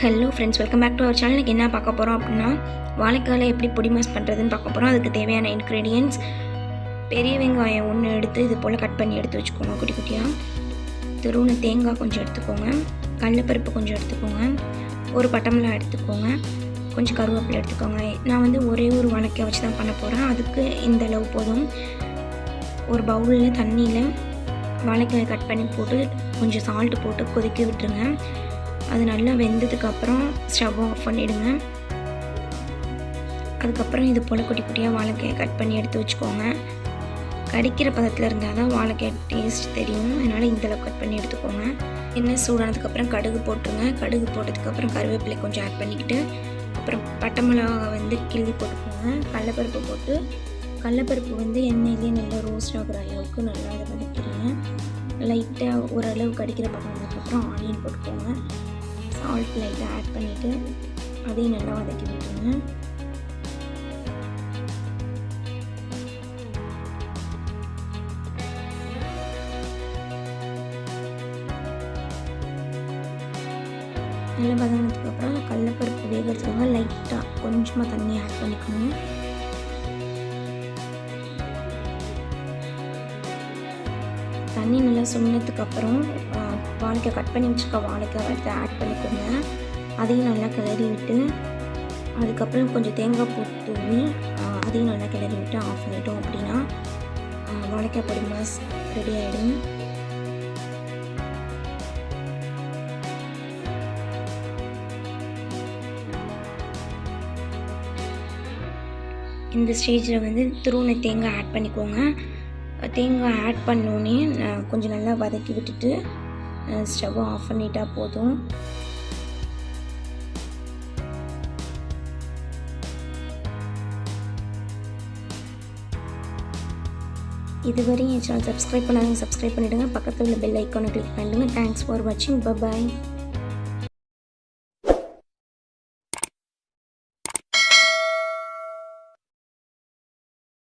Hello friends, welcome back to our channel. என்ன பார்க்க போகிறோம் அப்படின்னா, வாழைக்காயில் எப்படி பொடி மாஸ் பண்ணுறதுன்னு பார்க்க போகிறோம். அதுக்கு தேவையான இன்க்ரீடியன்ட்ஸ்: பெரிய வெங்காயம் ஒன்று எடுத்து இது போல் கட் பண்ணி எடுத்து வச்சுக்கோங்க குட்டி குட்டியாக. துருவின தேங்காய் கொஞ்சம் எடுத்துக்கோங்க, கடலைப்பருப்பு கொஞ்சம் எடுத்துக்கோங்க, ஒரு பட்டை எடுத்துக்கோங்க, கொஞ்சம் கருவேப்பிலை எடுத்துக்கோங்க. நான் வந்து ஒரே ஒரு வாழைக்காய் வச்சு தான் பண்ண போகிறேன். அதுக்கு இந்த அளவு போதும். ஒரு பவுலில் தண்ணியில் வாழைக்காயை கட் பண்ணி போட்டு கொஞ்சம் சால்ட்டு போட்டு கொதிக்க விட்டுருங்க. அது நல்லா வெந்ததுக்கப்புறம் ஸ்டவ் ஆஃப் பண்ணிவிடுங்க. அதுக்கப்புறம் இது போல் குட்டி குட்டியாக வாழைக்காயை கட் பண்ணி எடுத்து வச்சுக்கோங்க. கடிக்கிற பதத்தில் இருந்தால் தான் வாழைக்காய் டேஸ்ட் தெரியும், அதனால் இந்தளவு கட் பண்ணி எடுத்துக்கோங்க. எண்ணெய் சூடானதுக்கப்புறம் கடுகு போட்டுருங்க. கடுகு போட்டதுக்கப்புறம் கருவேப்பிலை கொஞ்சம் ஆட் பண்ணிக்கிட்டு, அப்புறம் பட்டை மிளகா வந்து கிள்ளி போட்டுக்கோங்க. கடலைப்பருப்பு போட்டு, கடலைப்பருப்பு வந்து எண்ணெயிலே நல்லா ரோஸ்ட் ஆகிற அளவுக்கு நல்லா அதை வதக்கிடுங்க. லைட்டாக ஓரளவு கடிக்கிற பதம் வந்ததுக்கப்புறம் ஆனியன் போட்டுக்கோங்க. சால்ட் லைட்டாக ஆட் பண்ணிவிட்டு அதையும் நல்லா வதக்கி விட்டுருங்க. நல்லா வதங்கினதுக்கப்புறம் கடலைப்பருப்பு வேகிறதுக்காக லைட்டாக கொஞ்சமாக தண்ணி ஆட் பண்ணிக்கணும். தண்ணி நல்லா சுண்டினதுக்கப்புறம் வாழைக்காய் கட் பண்ணி வச்சுருக்க வாழைக்காய் எடுத்து ஆட் பண்ணிக்கோங்க. அதையும் நல்லா கிளறி விட்டு, அதுக்கப்புறம் கொஞ்சம் தேங்காய் பூ தூவி அதையும் நல்லா கிளறி விட்டு ஆஃப் பண்ணிட்டோம் அப்படின்னா வாழைக்காய் பொடி மாஸ் ரெடி ஆகிடும். இந்த ஸ்டேஜில் வந்து துருவின தேங்காய் ஆட் பண்ணிக்கோங்க. தேங்காய் ஆட் பண்ணோன்னே கொஞ்சம் நல்லா வதக்கி விட்டுட்டு ஸ்டவ்வை ஆஃப் பண்ணிட்டா போதும். இதுவரையும் என் சேனல் சப்ஸ்கிரைப் பண்ணாதவங்க சப்ஸ்கிரைப் பண்ணிவிடுங்க. பக்கத்தில் உள்ள பெல் ஐக்கானை கிளிக் பண்ணிவிடுங்க. தேங்க்ஸ் ஃபார் வாட்சிங். பை.